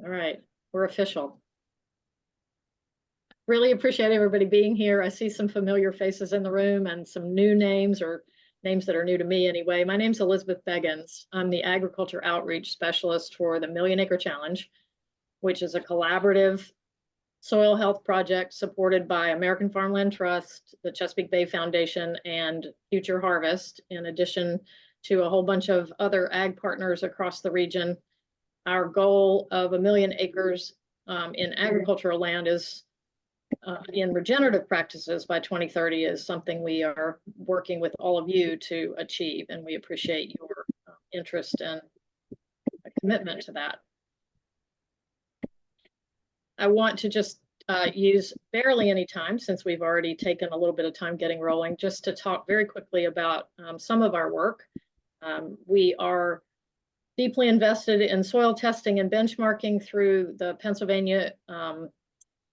All right, we're official. Really appreciate everybody being here. I see some familiar faces in the room and some new names, or names that are new to me anyway. My name's Elizabeth Beggins. I'm the Agriculture Outreach Specialist for the Million Acre Challenge, which is a collaborative soil health project supported by American Farmland Trust, the Chesapeake Bay Foundation, and Future Harvest, in addition to a whole bunch of other ag partners across the region. Our goal of 1 million acres in agricultural land is in regenerative practices by 2030 is something we are working with all of you to achieve, and we appreciate your interest and commitment to that. I want to just use barely any time, since we've already taken a little bit of time getting rolling, just to talk very quickly about some of our work. We are deeply invested in soil testing and benchmarking through the Pennsylvania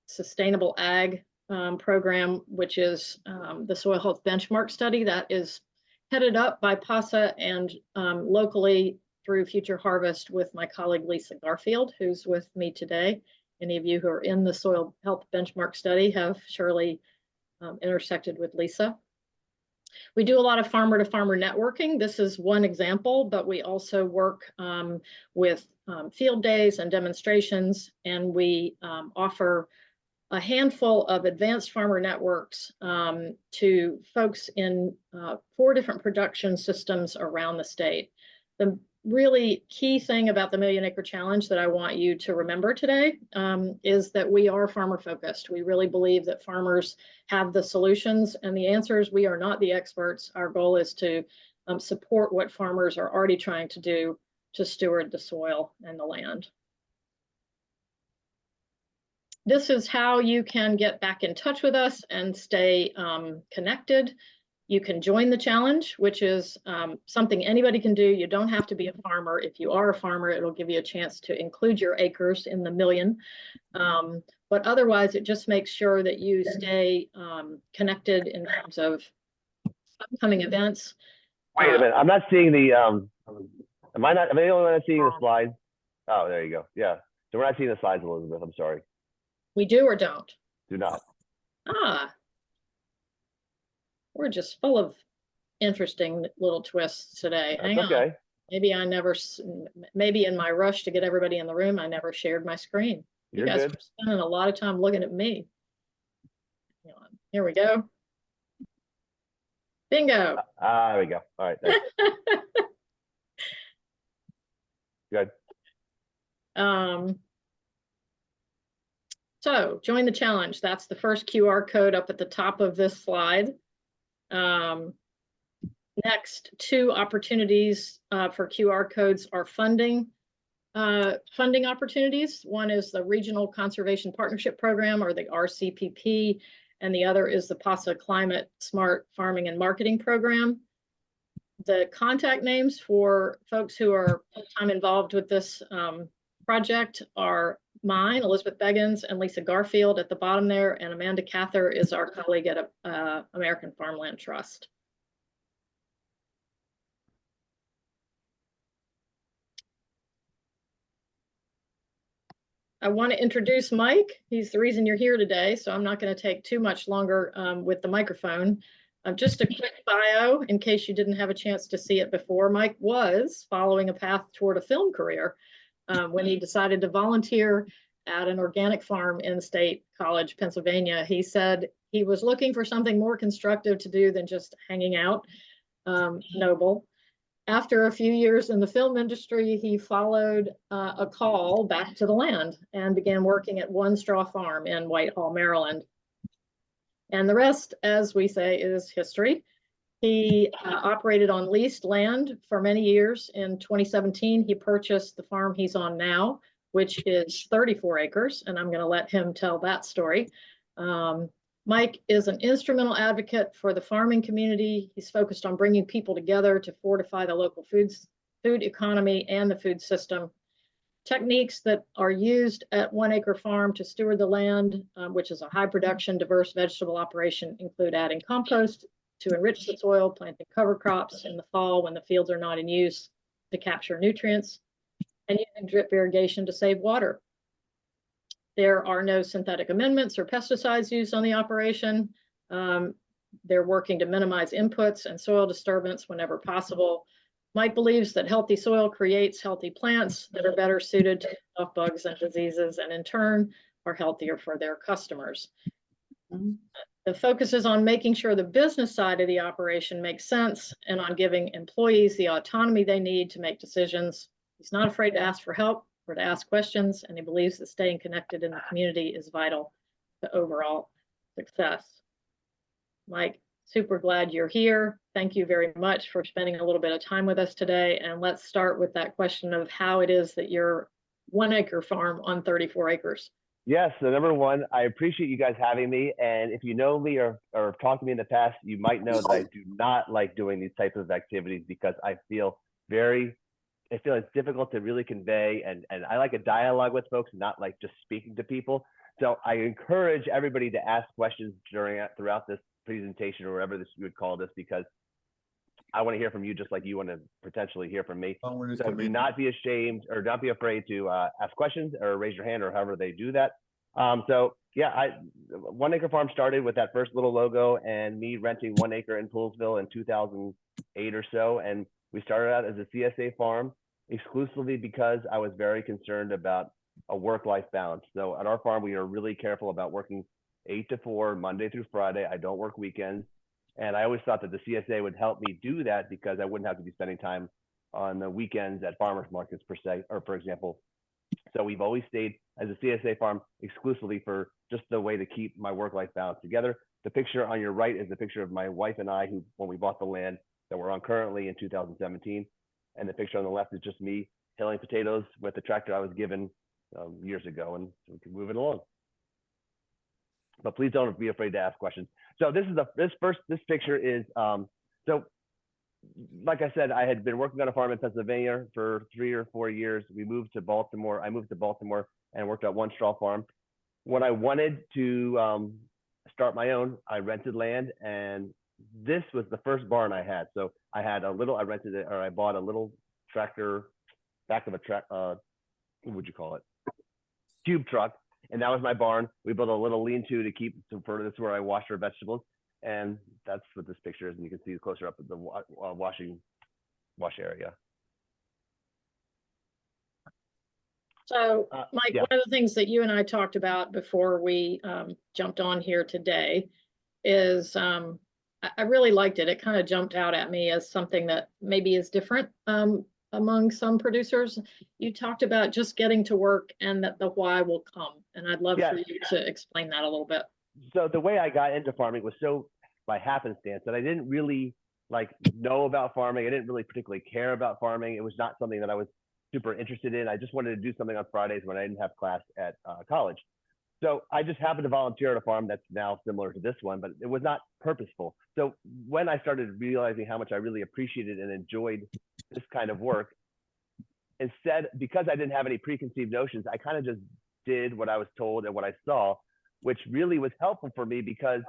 Sustainable Ag program, which is the soil health benchmark study that is headed up by PASA and locally through Future Harvest with my colleague Lisa Garfield, who's with me today. Any of you who are in the soil health benchmark study have surely intersected with Lisa. We do a lot of farmer-to-farmer networking. This is one example, but we also work with field days and demonstrations, and we offer a handful of advanced farmer networks to folks in 4 different production systems around the state. The really key thing about the Million Acre Challenge that I want you to remember today is that we are farmer focused. We really believe that farmers have the solutions and the answers. We are not the experts. Our goal is to support what farmers are already trying to do to steward the soil and the land. This is how you can get back in touch with us and stay connected. You can join the challenge, which is something anybody can do. You don't have to be a farmer. If you are a farmer, it'll give you a chance to include your acres in the million. But otherwise, it just makes sure that you stay connected in terms of upcoming events. Wait a minute, I'm not seeing the, am I the only one not seeing the slide? Oh, there you go, yeah. So we're not seeing the slides, Elizabeth, I'm sorry. We do or don't? Do not. Ah. We're just full of interesting little twists today. That's Hang okay. on. Maybe in my rush to get everybody in the room, I never shared my screen. You're you guys good. Were spending a lot of time looking at me. Hang on. Here we go. Bingo. There we go. All right. Good. So join the challenge. That's the first QR code up at the top of this slide. Next, 2 opportunities for QR codes are funding opportunities. One is the Regional Conservation Partnership Program, or the RCPP, and the other is the PASA Climate Smart Farming and Marketing Program. The contact names for folks who are full-time involved with this project are mine, Elizabeth Beggins, and Lisa Garfield at the bottom there, and Amanda Cather is our colleague at American Farmland Trust. I want to introduce Mike. He's the reason you're here today, so I'm not going to take too much longer with the microphone. Just a quick bio, in case you didn't have a chance to see it before. Mike was following a path toward a film career when he decided to volunteer at an organic farm in State College, Pennsylvania. He said he was looking for something more constructive to do than just hanging out. Noble. After a few years in the film industry, he followed a call back to the land and began working at One Straw Farm in Whitehall, Maryland. And the rest, as we say, is history. He operated on leased land for many years. In 2017, he purchased the farm he's on now, which is 34 acres, and I'm going to let him tell that story. Mike is an instrumental advocate for the farming community. He's focused on bringing people together to fortify the local food economy and the food system. Techniques that are used at 1 Acre Farm to steward the land, which is a high production, diverse vegetable operation, include adding compost to enrich the soil, planting cover crops in the fall when the fields are not in use to capture nutrients, and using drip irrigation to save water. There are no synthetic amendments or pesticides used on the operation. They're working to minimize inputs and soil disturbance whenever possible. Mike believes that healthy soil creates healthy plants that are better suited to off bugs and diseases, and in turn are healthier for their customers. The focus is on making sure the business side of the operation makes sense and on giving employees the autonomy they need to make decisions. He's not afraid to ask for help or to ask questions, and he believes that staying connected in the community is vital to overall success. Mike, super glad you're here. Thank you very much for spending a little bit of time with us today. And let's start with that question of how it is that you're 1 acre farm on 34 acres. Yes, so number one, I appreciate you guys having me. And if you know me or talked to me in the past, you might know that I do not like doing these types of activities because I feel it's difficult to really convey. And I like a dialogue with folks, not like just speaking to people. So I encourage everybody to ask questions throughout this presentation or whatever you would call this, because I want to hear from you just like you want to potentially hear from me. So do not be ashamed or not be afraid to ask questions or raise your hand or however they do that. So yeah, 1 Acre Farm started with that first little logo and me renting 1 acre in Poolesville in 2008 or so. And we started out as a CSA farm exclusively because I was very concerned about a work-life balance. So at our farm, we are really careful about working 8 to 4, Monday through Friday. I don't work weekends. And I always thought that the CSA would help me do that because I wouldn't have to be spending time on the weekends at farmers markets per se, or for example. So we've always stayed as a CSA farm exclusively for just the way to keep my work-life balance together. The picture on your right is the picture of my wife and I when we bought the land that we're on currently in 2017. And the picture on the left is just me tilling potatoes with the tractor I was given years ago, and so we can move it along. But please don't be afraid to ask questions. So this picture is, so like I said, I had been working on a farm in Pennsylvania for 3 or 4 years. We moved to Baltimore. I moved to Baltimore and worked at One Straw Farm. When I wanted to start my own, I rented land, and this was the first barn I had. So I bought a little tractor, back of a what would you call it? Tube truck. And that was my barn. We built a little lean-to this where I wash our vegetables. And that's what this picture is. And you can see closer up at the wash area. So Mike, yeah. One of the things that you and I talked about before we jumped on here today is I really liked it. It kind of jumped out at me as something that maybe is different among some producers. You talked about just getting to work and that the why will come. And I'd love for you to explain that a little bit. So the way I got into farming was so by happenstance that I didn't really know about farming. I didn't really particularly care about farming. It was not something that I was super interested in. I just wanted to do something on Fridays when I didn't have class at college. So I just happened to volunteer at a farm that's now similar to this one, but it was not purposeful. So when I started realizing how much I really appreciated and enjoyed this kind of work, because I didn't have any preconceived notions, I kind of just did what I was told and what I saw, which really was helpful for me because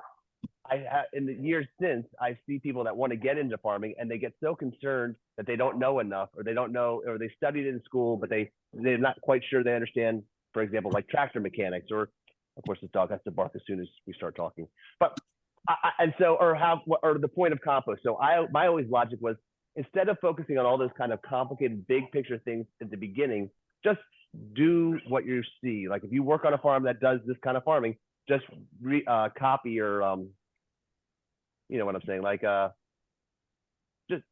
in the years since, I see people that want to get into farming and they get so concerned that they don't know enough, or they don't know, or they studied in school, but they're not quite sure they understand, for example, like tractor mechanics, or of course this dog has to bark as soon as we start talking. But or the point of compost. So my always logic was, instead of focusing on all those kind of complicated big picture things at the beginning, just do what you see. Like if you work on a farm that does this kind of farming, just copy or you know what I'm saying, just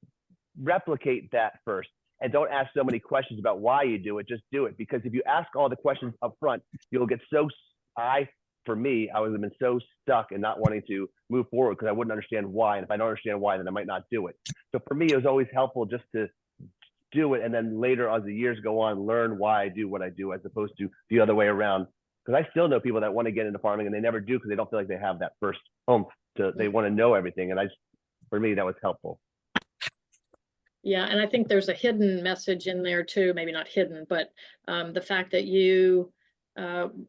replicate that first, and don't ask so many questions about why you do it. Just do it, because if you ask all the questions up front, you'll get for me, I would have been so stuck in not wanting to move forward because I wouldn't understand why. And if I don't understand why, then I might not do it. So for me, it was always helpful just to do it. And then later, as the years go on, learn why I do what I do, as opposed to the other way around. Because I still know people that want to get into farming and they never do because they don't feel like they have that first oomph. They want to know everything. And for me, that was helpful. Yeah, and I think there's a hidden message in there too, maybe not hidden, but the fact that you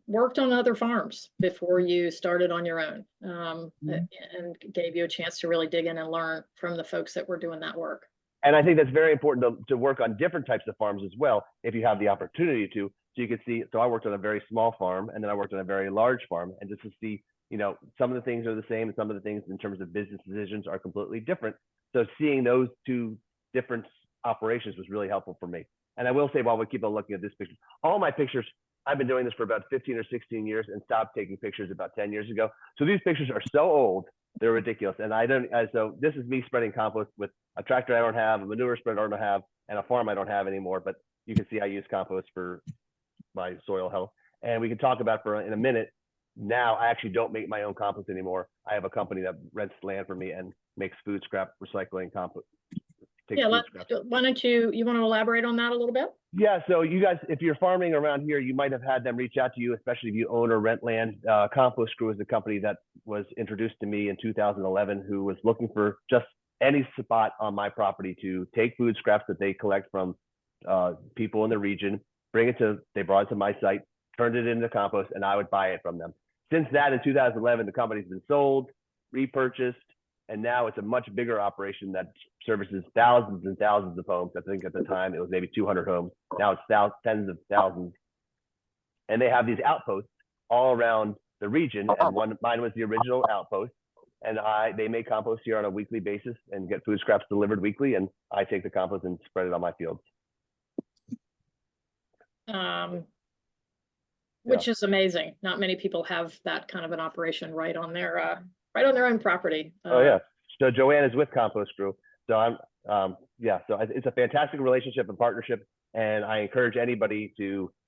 worked on other farms before you started on your own, and gave you a chance to really dig in and learn from the folks that were doing that work. And I think that's very important to work on different types of farms as well, if you have the opportunity to, So you could see, so I worked on a very small farm and then I worked on a very large farm, and just to see, some of the things are the same and some of the things in terms of business decisions are completely different. So seeing those two different operations was really helpful for me. And I will say, while we keep on looking at this picture, all my pictures, I've been doing this for about 15 or 16 years and stopped taking pictures about 10 years ago. So these pictures are so old, they're ridiculous. And so this is me spreading compost with a tractor I don't have, a manure spreader I don't have, and a farm I don't have anymore. But you can see I use compost for my soil health. And we can talk about in a minute. Now I actually don't make my own compost anymore. I have a company that rents land for me and makes food scrap recycling compost. Yeah, why don't you want to elaborate on that a little bit? Yeah, so you guys, if you're farming around here, you might have had them reach out to you, especially if you own or rent land. Compost Crew is the company that was introduced to me in 2011, who was looking for just any spot on my property to take food scraps that they collect from people in the region, they brought it to my site, turned it into compost, and I would buy it from them. Since that, in 2011, the company's been sold, repurchased, and now it's a much bigger operation that services thousands and thousands of homes. I think at the time it was maybe 200 homes. Now it's tens of thousands. And they have these outposts all around the region. And mine was the original outpost. And they make compost here on a weekly basis and get food scraps delivered weekly. And I take the compost and spread it on my fields. Which is amazing. Not many people have that kind of an operation right on their own property. Oh yeah. So Joanne is with Compost Crew. So so it's a fantastic relationship and partnership. And I encourage anybody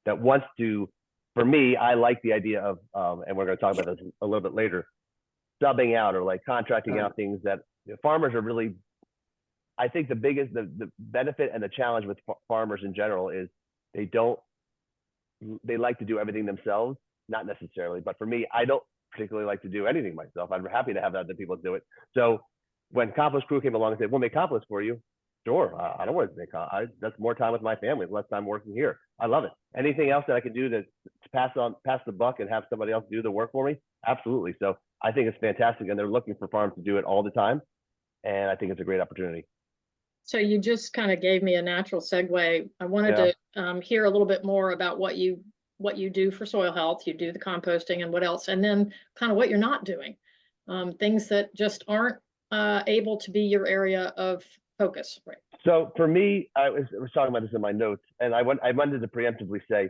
that wants to. For me, I like the idea of, and we're going to talk about this a little bit later, subbing out or like contracting out things that farmers are really. I think the biggest the benefit and the challenge with farmers in general is they like to do everything themselves, not necessarily. But for me, I don't particularly like to do anything myself. I'm happy to have other people do it. So when Compost Crew came along and said, we'll make compost for you, sure. I don't want to make compost. That's more time with my family, less time working here. I love it. Anything else that I can do to pass the buck and have somebody else do the work for me? Absolutely. So I think it's fantastic. And they're looking for farms to do it all the time. And I think it's a great opportunity. So you just kind of gave me a natural segue. I wanted to hear a little bit more about what you do for soil health. You do the composting and what else, and then kind of what you're not doing, things that just aren't able to be your area of focus. Right. So for me, I was talking about this in my notes, and I wanted to preemptively say,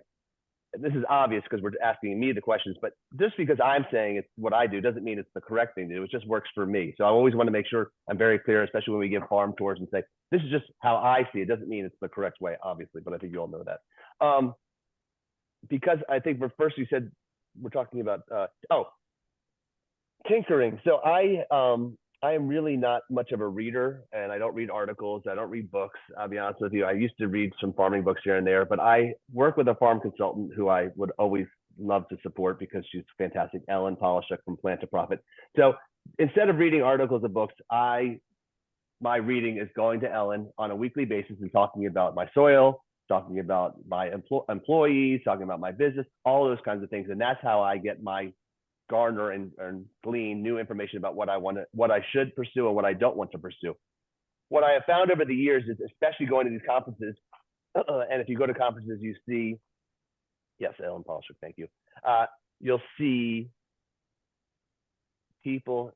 this is obvious because we're asking me the questions, but just because I'm saying it's what I do doesn't mean it's the correct thing to do. It just works for me. So I always want to make sure I'm very clear, especially when we give farm tours and say, this is just how I see it. It doesn't mean it's the correct way, obviously, but I think you all know that. Because I think first you said we're talking about, tinkering. So I am really not much of a reader, and I don't read articles. I don't read books. I'll be honest with you. I used to read some farming books here and there, but I work with a farm consultant who I would always love to support because she's fantastic, Ellen Polishuk from Plant to Profit. So instead of reading articles and books, my reading is going to Ellen on a weekly basis and talking about my soil, talking about my employees, talking about my business, all those kinds of things. And that's how I get my garner and glean new information about what I should pursue and what I don't want to pursue. What I have found over the years is, especially going to these conferences, and if you go to conferences, you see, yes, Ellen Polishuk, thank you. You'll see people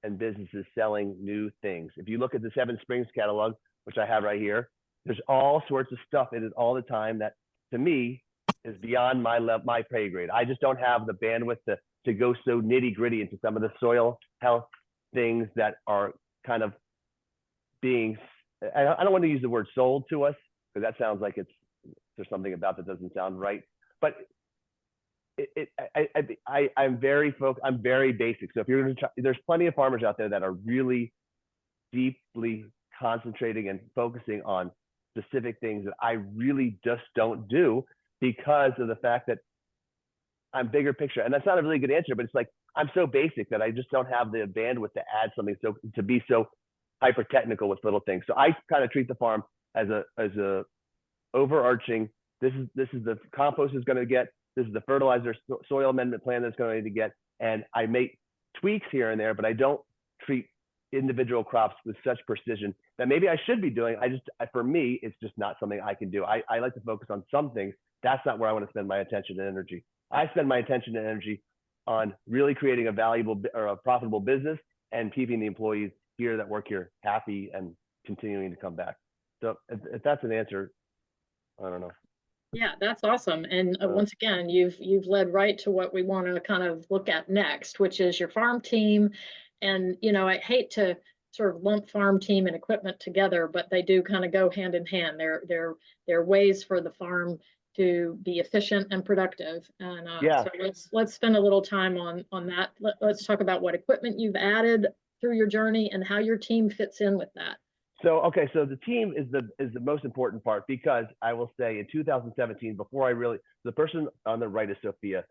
and businesses selling new things. If you look at the Seven Springs catalog, which I have right here, there's all sorts of stuff in it all the time that, to me, is beyond my pay grade. I just don't have the bandwidth to go so nitty gritty into some of the soil health things that are kind of being, I don't want to use the word sold to us, because that sounds like there's something about that doesn't sound right. But I'm very focused. I'm very basic. So if you're going to try, there's plenty of farmers out there that are really deeply concentrating and focusing on specific things that I really just don't do because of the fact that I'm bigger picture. And that's not a really good answer, but it's like, I'm so basic that I just don't have the bandwidth to add something, to be so hyper technical with little things. So I kind of treat the farm as a overarching, this is the compost is going to get, this is the fertilizer soil amendment plan that's going to get, and I make tweaks here and there, but I don't treat individual crops with such precision that maybe I should be doing. For me, it's just not something I can do. I like to focus on some things That's not where I want to spend my attention and energy. I spend my attention and energy on really creating a valuable or a profitable business and keeping the employees here that work here happy and continuing to come back. So if that's an answer, I don't know. Yeah, that's awesome. And once again, you've led right to what we want to kind of look at next, which is your farm team. And I hate to sort of lump farm team and equipment together, but they do kind of go hand in hand. They're ways for the farm to be efficient and productive. And Yeah. so let's spend a little time on that. Let's talk about what equipment you've added through your journey and how your team fits in with that. So, okay, so the team is the most important part, because I will say in 2017, the person on the right is Sophia.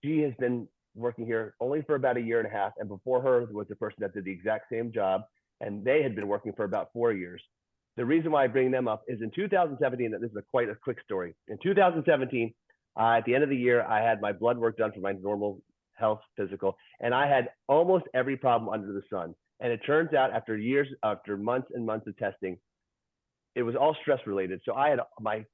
She has been working here only for about a year and a half. And before her was the person that did the exact same job. And they had been working for about 4 years. The reason why I bring them up is in 2017, this is quite a quick story. In 2017, at the end of the year, I had my blood work done for my normal health physical, and I had almost every problem under the sun. And it turns out after months and months of testing, it was all stress related. So I had I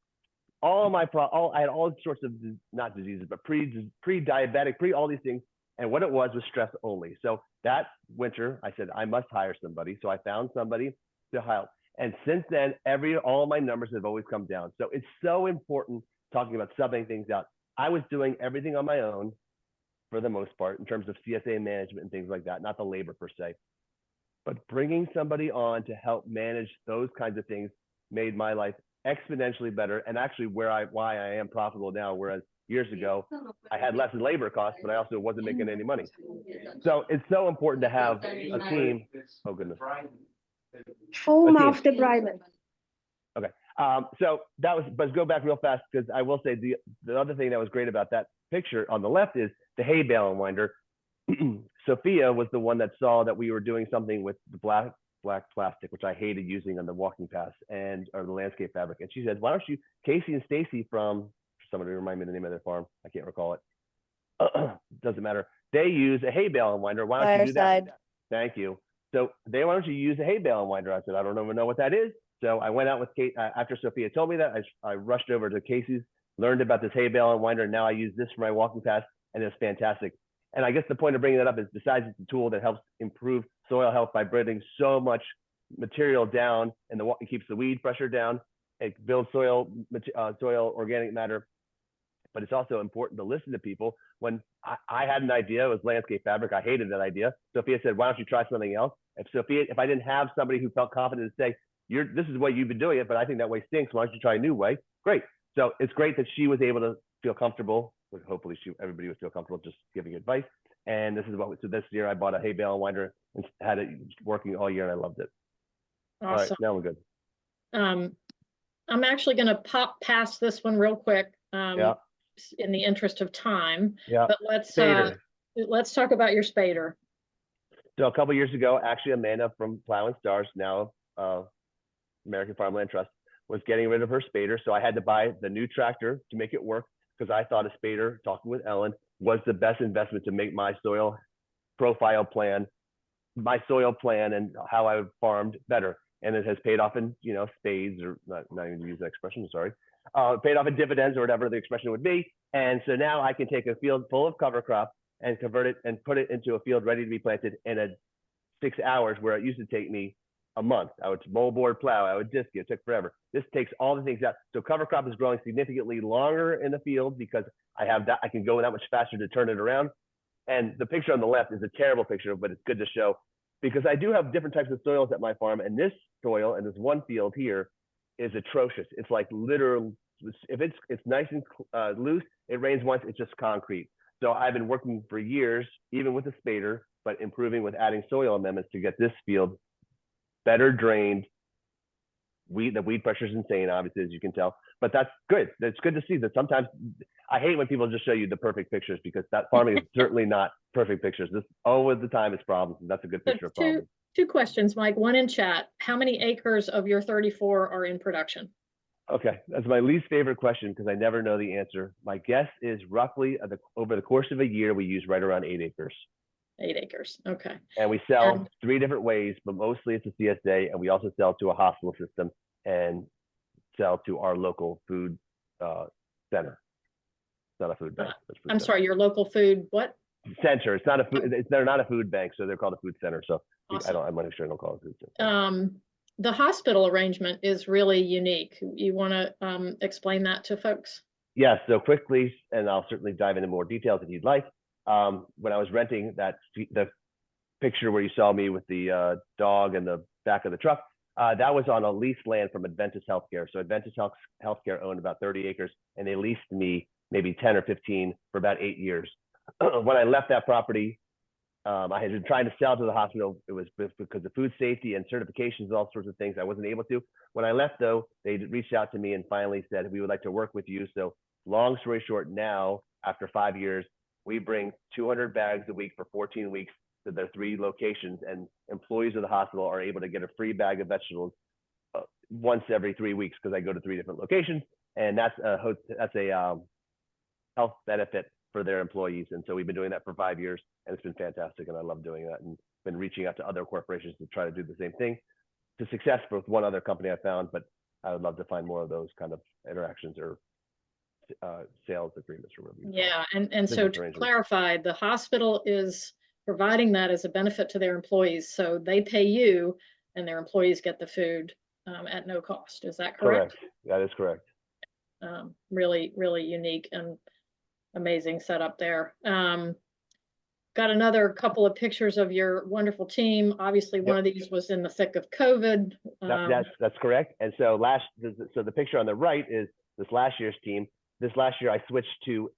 had all sorts of, not diseases, but pre-diabetic, all these things. And what it was stress only. So that winter, I said, I must hire somebody. So I found somebody to help. And since then, all of my numbers have always come down. So it's so important talking about subbing things out. I was doing everything on my own for the most part in terms of CSA management and things like that, not the labor per se. But bringing somebody on to help manage those kinds of things made my life exponentially better, and actually why I am profitable now, whereas years ago I had less in labor costs, but I also wasn't making any money. So it's so important to have a team. Oh goodness. Full mouth debridement. Okay. So that was, but go back real fast, because I will say the other thing that was great about that picture on the left is the hay bale unwinder. Sophia was the one that saw that we were doing something with the black plastic, which I hated using on the walking paths or the landscape fabric. And she said, why don't you, Casey and Stacy from, somebody remind me the name of their farm, I can't recall it. Doesn't matter. They use a hay bale unwinder. Why don't you do that? Thank you. So why don't you use a hay bale unwinder? I said, I don't even know what that is. So I went out with Kate after Sophia told me that. I rushed over to Casey's, learned about this hay bale unwinder, and now I use this for my walking paths, and it's fantastic. And I guess the point of bringing that up is, besides it's a tool that helps improve soil health by bringing so much material down, and it keeps the weed pressure down, it builds soil organic matter. But it's also important to listen to people. When I had an idea, it was landscape fabric. I hated that idea. Sophia said, why don't you try something else? If I didn't have somebody who felt confident to say, this is the way you've been doing it, but I think that way stinks, why don't you try a new way? Great. So it's great that she was able to feel comfortable. Hopefully everybody would feel comfortable just giving advice. And this is so this year I bought a hay bale unwinder and had it working all year, and I loved it. Awesome. All right, now we're good. I'm actually going to pop past this one real quick. Yeah. In the interest of time. Yeah. But let's talk about your spader. So a couple of years ago, actually Amanda from Plow and Stars, now American Farmland Trust, was getting rid of her spader. So I had to buy the new tractor to make it work, because I thought a spader, talking with Ellen, was the best investment to make my soil profile plan, my soil plan and how I farmed better. And it has paid off in, spades, or not even to use that expression, sorry. Paid off in dividends, or whatever the expression would be. And so now I can take a field full of cover crop and convert it and put it into a field ready to be planted in 6 hours, where it used to take me a month. I would moldboard plow, I would disc it, took forever. This takes all the things out. So cover crop is growing significantly longer in the field, because I can go that much faster to turn it around. And the picture on the left is a terrible picture, but it's good to show, because I do have different types of soils at my farm, and this soil in this one field here is atrocious. It's like literal, if it's nice and loose, it rains once, it's just concrete. So I've been working for years, even with the spader, but improving with adding soil amendments to get this field better drained. The weed pressure is insane, obviously, as you can tell, but that's good. It's good to see that. Sometimes I hate when people just show you the perfect pictures, because that farming is certainly not perfect pictures. This all of the time is problems, and that's a good picture of problems. Two questions, Mike. One in chat. How many acres of your 34 are in production? Okay, that's my least favorite question, because I never know the answer. My guess is roughly over the course of a year, we use right around 8 acres. 8 acres, okay. And we sell 3 different ways, but mostly it's a CSA, and we also sell to a hospital system and sell to our local food center. It's not a food bank. It's food I'm center. sorry, your local food, what? Center. It's not a food. They're not a food bank, so they're called a food center. So Awesome. I'm not sure I don't call it food center. The hospital arrangement is really unique. You want to explain that to folks? Yes. So quickly, and I'll certainly dive into more details if you'd like. When I was renting the picture where you saw me with the dog in the back of the truck, that was on a leased land from Adventist Healthcare. So Adventist Healthcare owned about 30 acres, and they leased me maybe 10 or 15 for about 8 years. When I left that property, I had been trying to sell to the hospital. It was because of food safety and certifications and all sorts of things. I wasn't able to. When I left, though, they reached out to me and finally said, we would like to work with you. So long story short, now, after 5 years, we bring 200 bags a week for 14 weeks to their 3 locations, and employees of the hospital are able to get a free bag of vegetables once every 3 weeks because I go to 3 different locations, and that's a health benefit for their employees. And so we've been doing that for 5 years, and it's been fantastic, and I love doing that, and been reaching out to other corporations to try to do the same thing to success with one other company I found, but I would love to find more of those kind of interactions or sales agreements or whatever. Yeah, and so to clarify, the hospital is providing that as a benefit to their employees, so they pay you and their employees get the food at no cost. Is that correct? Correct. That is correct. Really, really unique and amazing setup there. Got another couple of pictures of your wonderful team. Obviously, one of these was in the thick of COVID. That's correct. And so the picture on the right is this last year's team. This last year, I switched to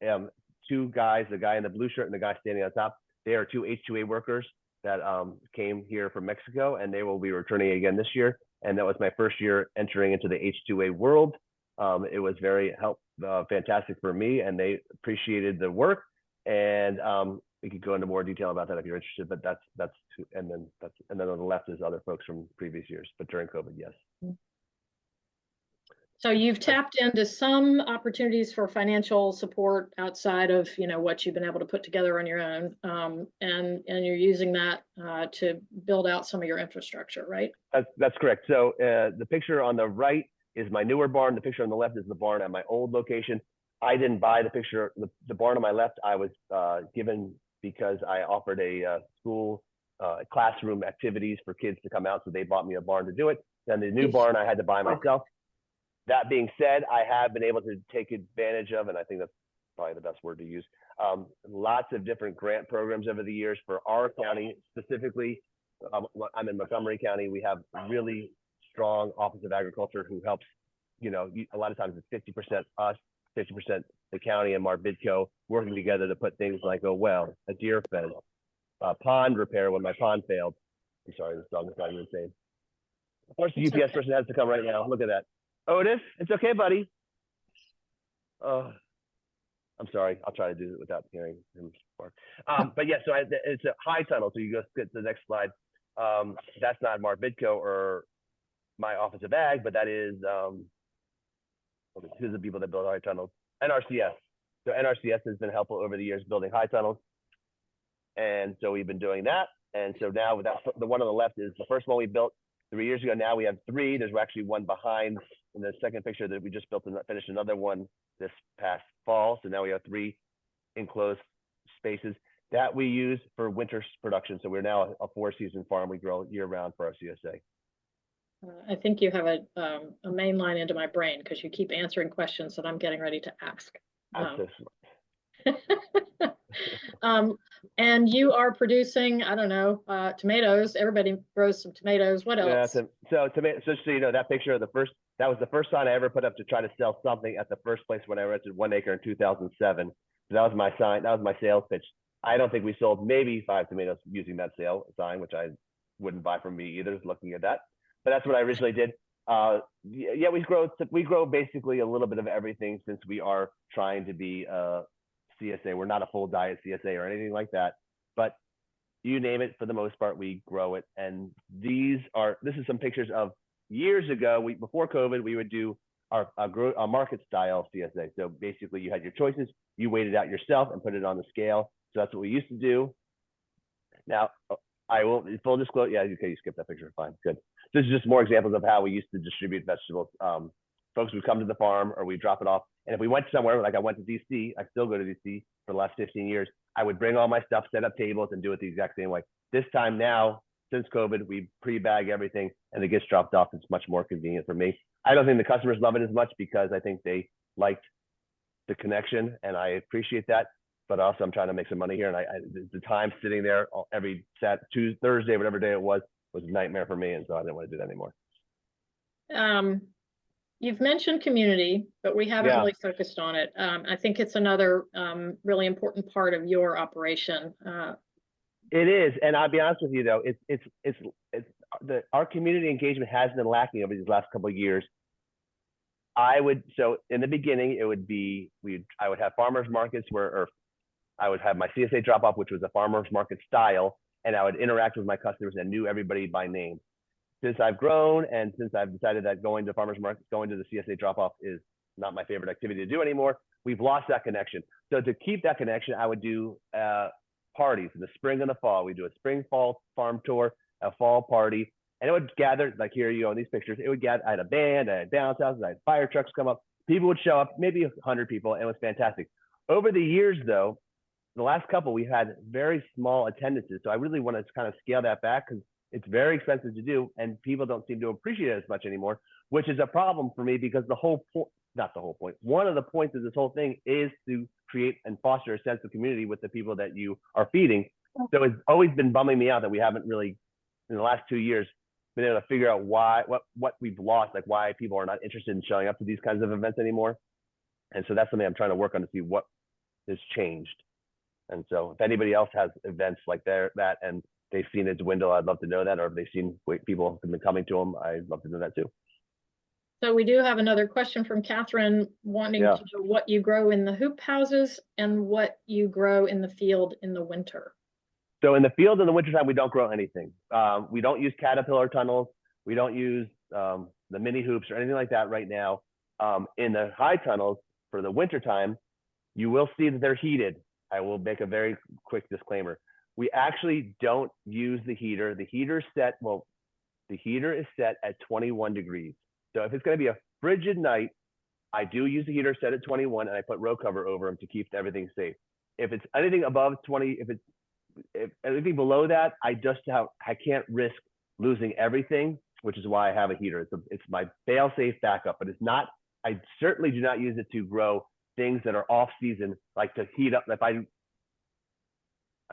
2 guys, the guy in the blue shirt and the guy standing on top. They are 2 H2A workers that came here from Mexico, and they will be returning again this year. And that was my first year entering into the H2A world. It was very fantastic for me, and they appreciated the work. And we could go into more detail about that if you're interested. But that's and then on the left is other folks from previous years, but during COVID, yes. So you've tapped into some opportunities for financial support outside of what you've been able to put together on your own, and you're using that to build out some of your infrastructure, right? That's correct. So the picture on the right is my newer barn. The picture on the left is the barn at my old location. I didn't buy the picture. The barn on my left I was given because I offered a school classroom activities for kids to come out, so they bought me a barn to do it. Then the new barn I had to buy myself. That being said, I have been able to take advantage of, and I think that's probably the best word to use, lots of different grant programs over the years for our county. Specifically, I'm in Montgomery County. We have really strong Office of Agriculture who helps, a lot of times it's 50% us, 50% the county and Marbidco working together to put things like a well, a deer fence, pond repair when my pond failed. I'm sorry, this dog is driving me insane. Of course, the UPS person has to come right now. Look at that. Otis, it's okay, buddy. I'm sorry. I'll try to do it without hearing him bark. But yeah, so it's a high tunnel. So you go to the next slide. That's not Marbidco or my Office of Ag, but that is who's the people that build high tunnels? NRCS. So NRCS has been helpful over the years building high tunnels, and so we've been doing that. And so now the one on the left is the first one we built 3 years ago. Now we have 3. There's actually one behind in the second picture that we just built and finished another one this past fall. So now we have 3 enclosed spaces that we use for winter production. So we're now a 4-season farm. We grow year round for our CSA. I think you have a main line into my brain because you keep answering questions that I'm getting ready to ask. And you are producing, I don't know, tomatoes. Everybody grows some tomatoes. What else? Yeah, so you know, that picture of that was the first sign I ever put up to try to sell something at the first place when I rented 1 acre in 2007. So that was my sign. That was my sales pitch. I don't think we sold maybe 5 tomatoes using that sale sign, which I wouldn't buy from me either, looking at that. But that's what I originally did. Yeah, we grow basically a little bit of everything since we are trying to be CSA. We're not a full diet CSA or anything like that, but you name it, for the most part, we grow it. And this is some pictures of years ago. Before COVID, we would do our market style CSA. So basically you had your choices, you weighed it out yourself and put it on the scale. So that's what we used to do. Now, I will, full disclosure, yeah, okay, you skipped that picture, fine, good. This is just more examples of how we used to distribute vegetables. Folks would come to the farm or we drop it off And if we went somewhere, like I went to DC, I still go to DC for the last 15 years, I would bring all my stuff, set up tables, and do it the exact same way. This time now, since COVID, we pre-bag everything and it gets dropped off. It's much more convenient for me. I don't think the customers love it as much because I think they liked the connection, and I appreciate that. But also, I'm trying to make some money here, and the time sitting there every Tuesday, Thursday, whatever day it was a nightmare for me, and so I didn't want to do that anymore. You've mentioned community, but we haven't really focused on it. I think it's another really important part of your operation. It is, and I'll be honest with you though, our community engagement has been lacking over these last couple of years. So in the beginning, it would be I would have farmers markets or I would have my CSA drop off, which was a farmers market style, and I would interact with my customers and knew everybody by name. Since I've grown and since I've decided that going to farmers markets, going to the CSA drop off is not my favorite activity to do anymore, we've lost that connection. So to keep that connection, I would do parties in the spring and the fall. We do a spring fall farm tour, a fall party, and it would gather, like here you go in these pictures, it would gather, I had a band, I had bounce houses, I had fire trucks come up, people would show up, maybe 100 people, and it was fantastic. Over the years though, the last couple, we had very small attendances. So I really want to kind of scale that back because it's very expensive to do and people don't seem to appreciate it as much anymore, which is a problem for me because one of the points of this whole thing is to create and foster a sense of community with the people that you are feeding. So it's always been bumming me out that we haven't really, in the last 2 years, been able to figure out what we've lost, like why people are not interested in showing up to these kinds of events anymore. And so that's something I'm trying to work on to see what has changed. And so if anybody else has events like that and they've seen it dwindle, I'd love to know that. Or if they've seen people have been coming to them, I'd love to know that too. So we do have another question from Catherine wanting to know what you grow in the hoop houses and what you grow in the field in the winter. So in the field in the wintertime, we don't grow anything. We don't use caterpillar tunnels. We don't use the mini hoops or anything like that right now. In the high tunnels for the wintertime, you will see that they're heated. I will make a very quick disclaimer. We actually don't use the heater. The heater is set at 21 degrees. So if it's going to be a frigid night, I do use the heater set at 21 and I put row cover over them to keep everything safe. If it's anything above 20, if anything below that, I can't risk losing everything, which is why I have a heater. It's my fail-safe backup, but I certainly do not use it to grow things that are off season, like to heat up. I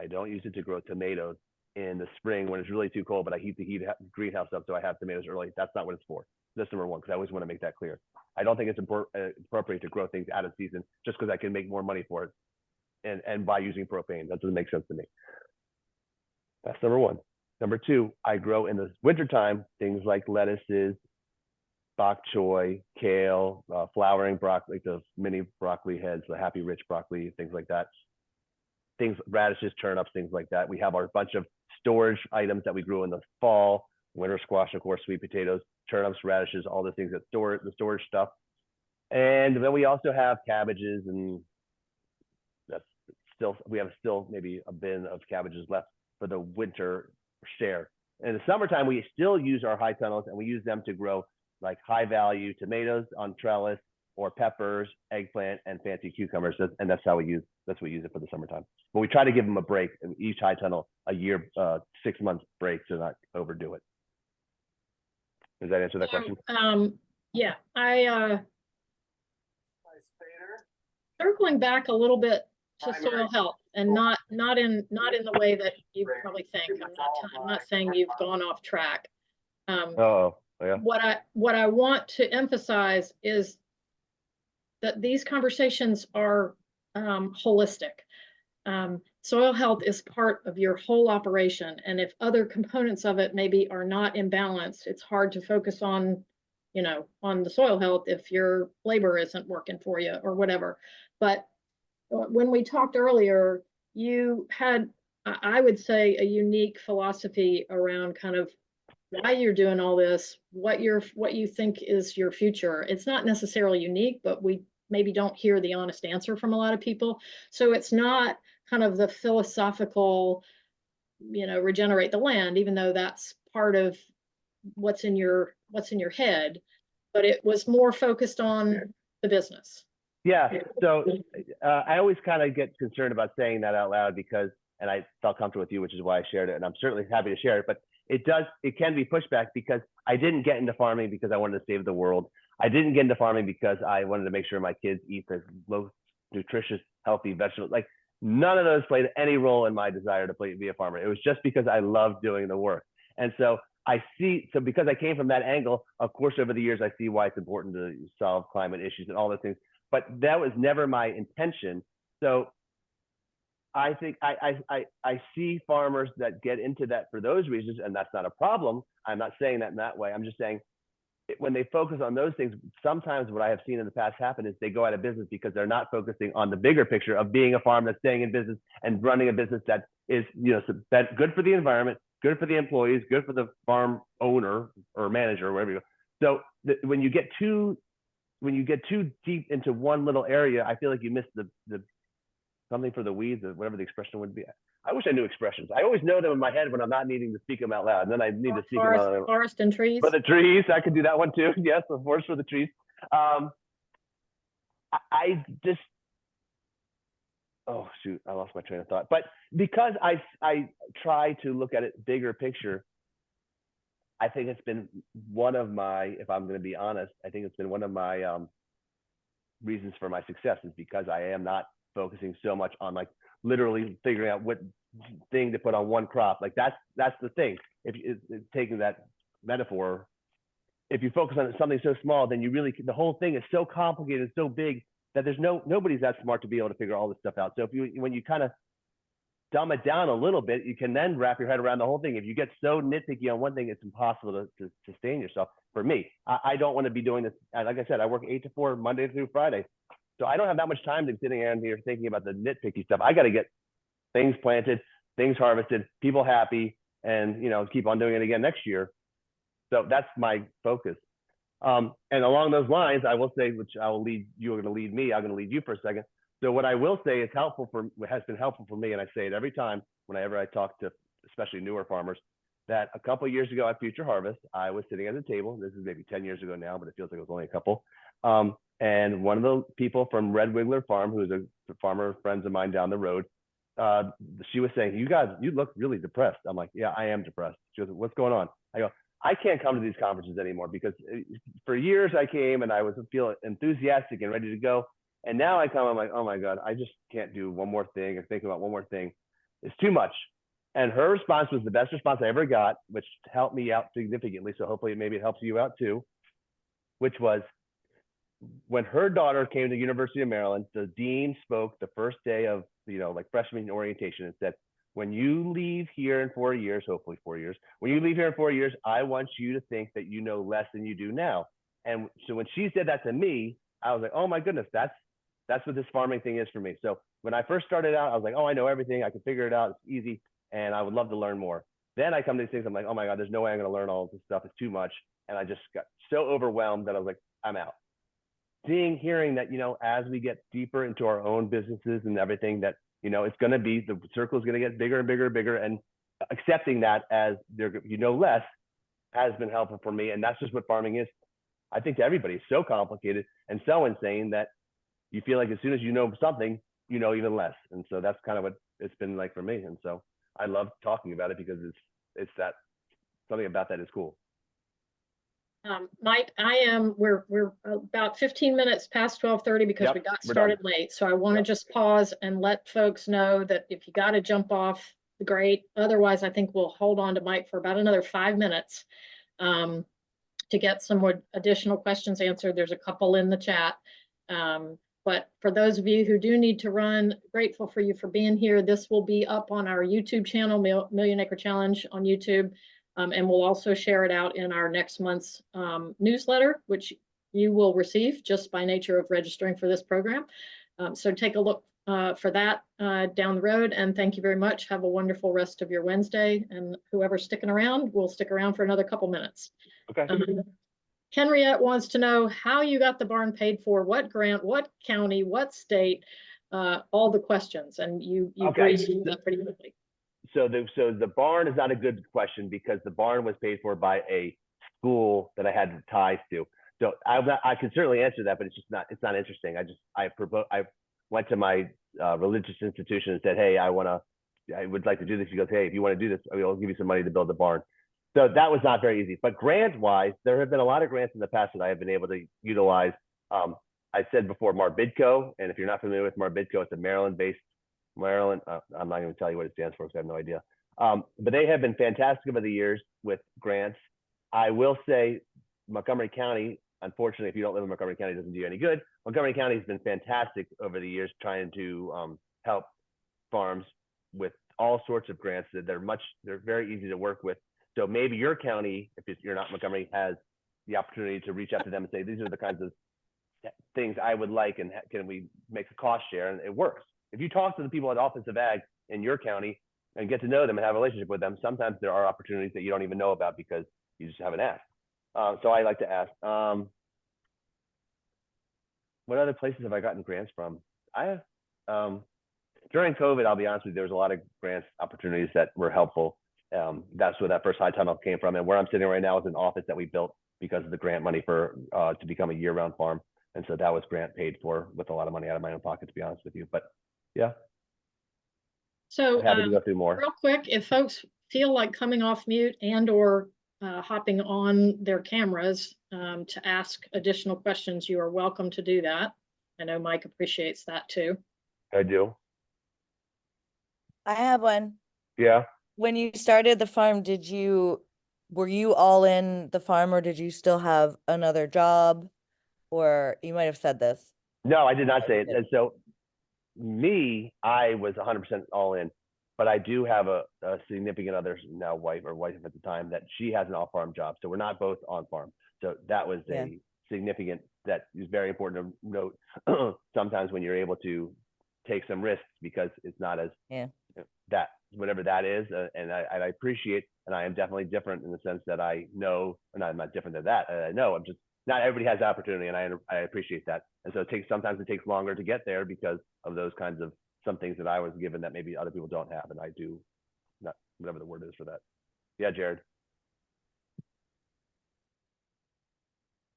don't use it to grow tomatoes in the spring when it's really too cold, but I heat the greenhouse up so I have tomatoes early. That's not what it's for. That's number one, because I always want to make that clear. I don't think it's appropriate to grow things out of season just because I can make more money for it and by using propane. That doesn't make sense to me. That's number one. Number two, I grow in the wintertime things like lettuces, bok choy, kale, flowering broccoli, like those mini broccoli heads, the Happy Rich broccoli, things like that. Radishes, turnips, things like that. We have our bunch of storage items that we grew in the fall, winter squash, of course, sweet potatoes, turnips, radishes, all the things that the storage stuff. And then we also have cabbages, and we have maybe a bin of cabbages left for the winter share. In the summertime, we still use our high tunnels and we use them to grow like high value tomatoes on trellis or peppers, eggplant, and fancy cucumbers. And that's what we use it for the summertime. But we try to give them a break, each high tunnel a year, 6 months break to not overdo it. Does that answer that question? Yeah, circling back a little bit to soil health, and not in the way that you probably think. I'm not saying you've gone off track. Yeah. What I want to emphasize is that these conversations are holistic. Soil health is part of your whole operation, and if other components of it maybe are not imbalanced, it's hard to focus on the soil health if your labor isn't working for you or whatever. But when we talked earlier, you had, I would say, a unique philosophy around kind of why you're doing all this, what you think is your future. It's not necessarily unique, but we maybe don't hear the honest answer from a lot of people. So it's not kind of the philosophical, regenerate the land, even though that's part of what's in your head, but it was more focused on the business. Yeah. So I always kind of get concerned about saying that out loud because, and I felt comfortable with you, which is why I shared it. And I'm certainly happy to share it, but it can be pushback because I didn't get into farming because I wanted to save the world. I didn't get into farming because I wanted to make sure my kids eat the low nutritious, healthy vegetables. Like none of those played any role in my desire to be a farmer. It was just because I loved doing the work. And so so because I came from that angle, of course, over the years, I see why it's important to solve climate issues and all those things, but that was never my intention. So I think I see farmers that get into that for those reasons, and that's not a problem. I'm not saying that in that way. I'm just saying when they focus on those things, sometimes what I have seen in the past happen is they go out of business because they're not focusing on the bigger picture of being a farm that's staying in business and running a business that is, that good for the environment, good for the employees, good for the farm owner or manager or whatever you go. So when you get too deep into one little area, I feel like you miss the something for the weeds, or whatever the expression would be. I wish I knew expressions. I always know them in my head when I'm not needing to speak them out loud. And then I need to speak them out loud. Forest and trees. For the trees, I could do that one too. Yes, the forest for the trees. I just, oh shoot, I lost my train of thought. But because I try to look at it bigger picture, I think it's been one of my, if I'm going to be honest, I think it's been one of my reasons for my success is because I am not focusing so much on like literally figuring out what thing to put on one crop. Like that's the thing. If taking that metaphor, if you focus on something so small, then you really, the whole thing is so complicated, so big that there's nobody's that smart to be able to figure all this stuff out. So when you kind of dumb it down a little bit, you can then wrap your head around the whole thing. If you get so nitpicky on one thing, it's impossible to sustain yourself. For me, I don't want to be doing this. Like I said, I work 8 to 4, Monday through Friday. So I don't have that much time to be sitting around here thinking about the nitpicky stuff. I got to get things planted, things harvested, people happy, and keep on doing it again next year. So that's my focus. And along those lines, I will say, which I will lead, you are going to lead me, I'm going to lead you for a second. So what I will say is has been helpful for me, and I say it every time whenever I talk to especially newer farmers, that a couple of years ago at Future Harvest, I was sitting at the table. This is maybe 10 years ago now, but it feels like it was only a couple. And one of the people from Red Wiggler Farm, who's a farmer friends of mine down the road, she was saying, you look really depressed. I'm like, yeah, I am depressed. She goes, what's going on? I go, I can't come to these conferences anymore because for years I came and I was feeling enthusiastic and ready to go. And now I come, I'm like, oh my God, I just can't do one more thing or think about one more thing. It's too much. And her response was the best response I ever got, which helped me out significantly. So hopefully maybe it helps you out too, which was when her daughter came to the University of Maryland, the dean spoke the first day of, like freshman orientation and said, when you leave here in 4 years, hopefully 4 years, when you leave here in 4 years, I want you to think that you know less than you do now. And so when she said that to me, I was like, oh my goodness, that's what this farming thing is for me. So when I first started out, I was like, oh, I know everything. I can figure it out. It's easy. And I would love to learn more. Then I come to these things. I'm like, oh my God, there's no way I'm going to learn all of this stuff. It's too much. And I just got so overwhelmed that I was like, I'm out. Hearing that, as we get deeper into our own businesses and everything, that, it's going to be, the circle is going to get bigger and bigger and bigger. And accepting that as less has been helpful for me. And that's just what farming is. I think to everybody, it's so complicated and so insane that you feel like as soon as you know something, you know even less. And so that's kind of what it's been like for me. And so I love talking about it because it's that something about that is cool. Mike, we're about 15 minutes past 12:30 because we got started late. So I want to just pause and let folks know that if you got to jump off, great. Otherwise, I think we'll hold on to Mike for about another 5 minutes to get some more additional questions answered. There's a couple in the chat. But for those of you who do need to run, grateful for you for being here. This will be up on our YouTube channel, Million Acre Challenge on YouTube. And we'll also share it out in our next month's newsletter, which you will receive just by nature of registering for this program. So take a look for that down the road. And thank you very much. Have a wonderful rest of your Wednesday. And whoever's sticking around, will stick around for another couple minutes. Okay. Henriette wants to know how you got the barn paid for, what grant, what county, what state, all the questions. And you breezed through that pretty quickly. So the barn is not a good question because the barn was paid for by a school that I had ties to. So I can certainly answer that, but it's not interesting. I went to my religious institution and said, hey, I would like to do this. He goes, hey, if you want to do this, I'll give you some money to build the barn. So that was not very easy. But grant wise, there have been a lot of grants in the past that I have been able to utilize. I said before Marbidco, and if you're not familiar with Marbidco, it's a Maryland-based Maryland. I'm not going to tell you what it stands for because I have no idea. But they have been fantastic over the years with grants. I will say Montgomery County, unfortunately, if you don't live in Montgomery County, it doesn't do you any good. Montgomery County has been fantastic over the years trying to help farms with all sorts of grants. They're very easy to work with. So maybe your county, if you're not Montgomery, has the opportunity to reach out to them and say, these are the kinds of things I would like, and can we make a cost share? And it works. If you talk to the people at Office of Ag in your county and get to know them and have a relationship with them, sometimes there are opportunities that you don't even know about because you just haven't asked. So I like to ask. What other places have I gotten grants from? During COVID, I'll be honest with you, there was a lot of grants opportunities that were helpful. That's where that first high tunnel came from. And where I'm sitting right now is an office that we built because of the grant money for to become a year-round farm. And so that was grant paid for with a lot of money out of my own pocket, to be honest with you. But yeah. So happy to go through more. real quick, if folks feel like coming off mute and or hopping on their cameras to ask additional questions, you are welcome to do that. I know Mike appreciates that too. I do. I have one. Yeah. When you started the farm, were you all in the farm, or did you still have another job? Or you might have said this. No, I did not say it. And so I was 100% all in, but I do have a significant other, now wife at the time, that she has an off-farm job. So we're not both on farm. So that was a significant, that is very important to note sometimes when you're able to take some risks, because it's not as that, whatever that is. And I appreciate, and I am definitely different in the sense that I know, and I'm not different than that. I know I'm just, not everybody has the opportunity, and I appreciate that. And so sometimes it takes longer to get there because of those kinds of some things that I was given that maybe other people don't have, and I do, not whatever the word is for that. Yeah, Jared.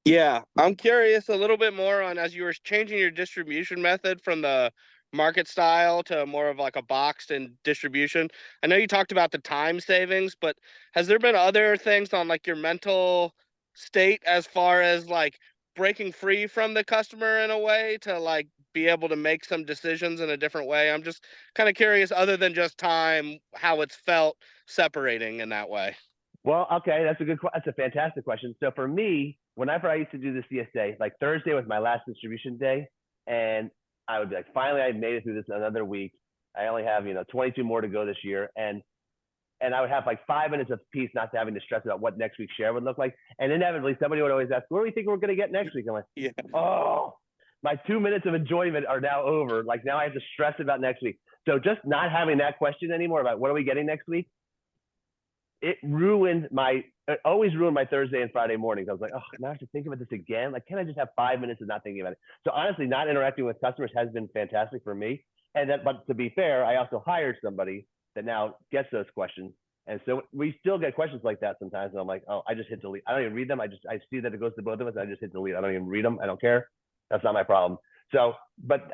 Yeah, I'm curious a little bit more on, as you were changing your distribution method from the market style to more of like a boxed and distribution. I know you talked about the time savings, but has there been other things on like your mental state as far as like breaking free from the customer in a way to like be able to make some decisions in a different way? I'm just kind of curious, other than just time, how it's felt separating in that way. Well, okay, that's a fantastic question. So for me, whenever I used to do the CSA, like Thursday was my last distribution day, and I would be like, finally, I made it through this another week. I only have 22 more to go this year, and I would have like 5 minutes of peace, not having to stress about what next week's share would look like. And inevitably, somebody would always ask, "What do we think we're going to get next week?" I'm like, Yeah. "Oh, my 2 minutes of enjoyment are now over. Like now I have to stress about next week." So just not having that question anymore about what are we getting next week, it always ruined my Thursday and Friday mornings. I was like, oh, now I have to think about this again. Like, can I just have 5 minutes of not thinking about it? So honestly, not interacting with customers has been fantastic for me. But to be fair, I also hired somebody that now gets those questions. And so we still get questions like that sometimes. And I'm like, oh, I just hit delete. I don't even read them. I see that it goes to both of us. I just hit delete. I don't even read them. I don't care. That's not my problem. So, but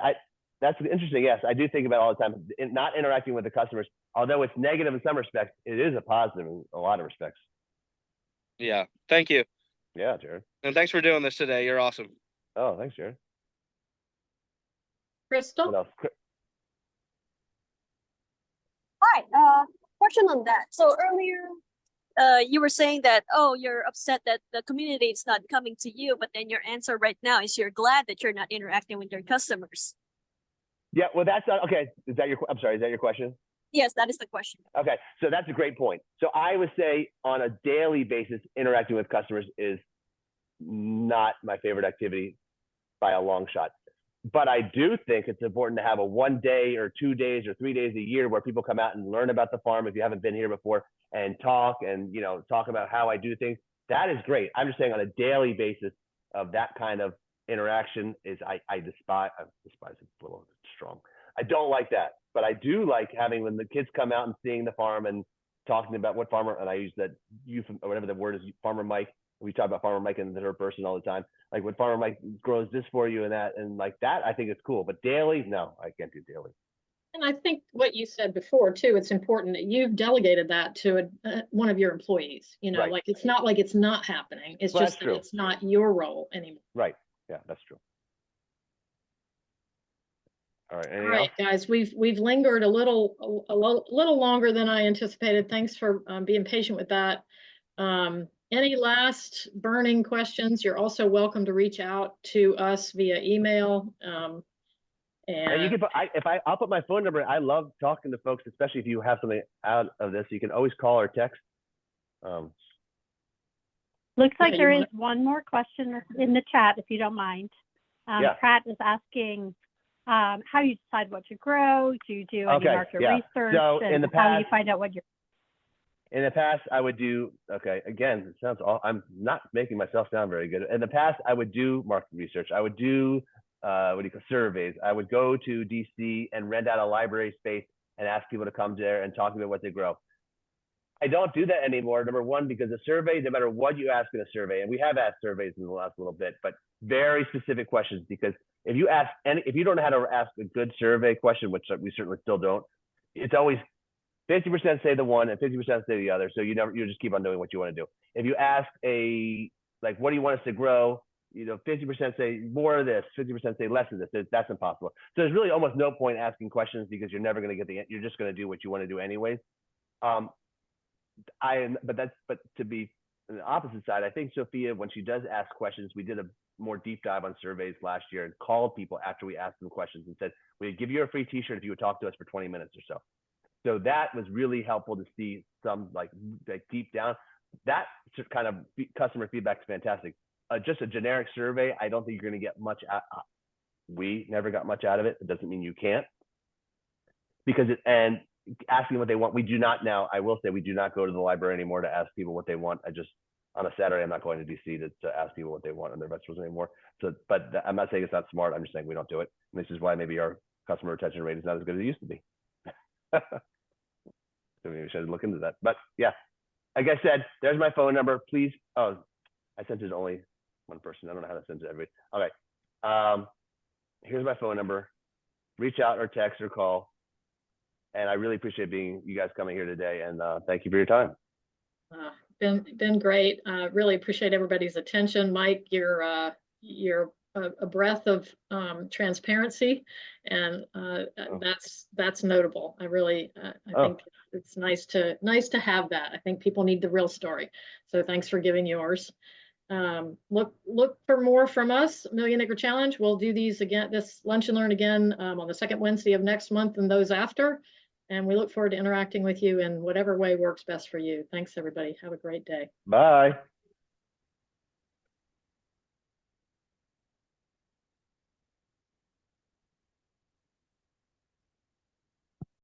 that's interesting. Yes, I do think about it all the time. Not interacting with the customers, although it's negative in some respects, it is a positive in a lot of respects. Yeah. Thank you. Yeah, Jared. And thanks for doing this today. You're awesome. Oh, thanks, Jared. Crystal? What else? Hi, question on that. So earlier, you were saying that, oh, you're upset that the community is not coming to you, but then your answer right now is you're glad that you're not interacting with your customers. Yeah, well, that's not, okay. I'm sorry, is that your question? Yes, that is the question. Okay, so that's a great point. So I would say on a daily basis, interacting with customers is not my favorite activity by a long shot. But I do think it's important to have a 1 day or 2 days or 3 days a year where people come out and learn about the farm if you haven't been here before, and talk about how I do things. That is great. I'm just saying on a daily basis of that kind of interaction is I despise it's a little strong. I don't like that, but I do like having when the kids come out and seeing the farm and talking about what farmer, and I use that or whatever the word is, Farmer Mike, We talk about Farmer Mike and the third person all the time. Like when Farmer Mike grows this for you and that, and like that, I think it's cool. But daily, no, I can't do daily. And I think what you said before too, it's important that you've delegated that to one of your employees, you know, Right. like it's not like it's not happening. It's Well, just that's that true. it's not your role anymore. Right. Yeah, that's true. All right. All Anything right, else? guys, we've lingered a little longer than I anticipated. Thanks for being patient with that. Any last burning questions? You're also welcome to reach out to us via email. And you can put, I'll put my phone number. I love talking to folks, especially if you have something out of this. You can always call or text. Looks like you there wanna- is one more question that's in the chat, if you don't mind. Yeah. Pratt is asking how you decide what to grow. Do you do any Okay, market yeah. research? So and in the how do you past- find out what you're? In the past, I would do, okay, again, it sounds all, I'm not making myself sound very good. In the past, I would do market research. I would do, what do you call surveys. I would go to DC and rent out a library space and ask people to come there and talk about what they grow. I don't do that anymore. Number one, because a survey, no matter what you ask in a survey, and we have asked surveys in the last little bit, but very specific questions, because if you ask any, if you don't know how to ask a good survey question, which we certainly still don't, it's always 50% say the one and 50% say the other. So you just keep on doing what you want to do. If you ask like, what do you want us to grow? 50% say more of this, 50% say less of this. That's impossible. So there's really almost no point asking questions because you're never going to get you're just going to do what you want to do anyways. But to be on the opposite side, I think Sophia, when she does ask questions, we did a more deep dive on surveys last year and called people after we asked them questions and said, we'd give you a free t-shirt if you would talk to us for 20 minutes or so. So that was really helpful to see some like deep down. That kind of customer feedback is fantastic. Just a generic survey, I don't think you're going to get much out. We never got much out of it. It doesn't mean you can't. Because and asking what they want, we do not now. I will say we do not go to the library anymore to ask people what they want. On a Saturday, I'm not going to DC to ask people what they want on their vegetables anymore. So, but I'm not saying it's not smart. I'm just saying we don't do it. And this is why maybe our customer retention rate is not as good as it used to be. So maybe we should look into that. But yeah, like I said, there's my phone number. Please. Oh, I sent it to only one person. I don't know how to send it to everybody. All right. Here's my phone number. Reach out or text or call. And I really appreciate you guys coming here today. And thank you for your time. Been great. Really appreciate everybody's attention. Mike, you're a breath of transparency, and that's notable. I really I think it's nice to have that. I think people need the real story. So thanks for giving yours. Look for more from us. Million Acre Challenge. We'll do these again, this Lunch and Learn again on the second Wednesday of next month and those after. And we look forward to interacting with you in whatever way works best for you. Thanks, everybody. Have a great day. Bye.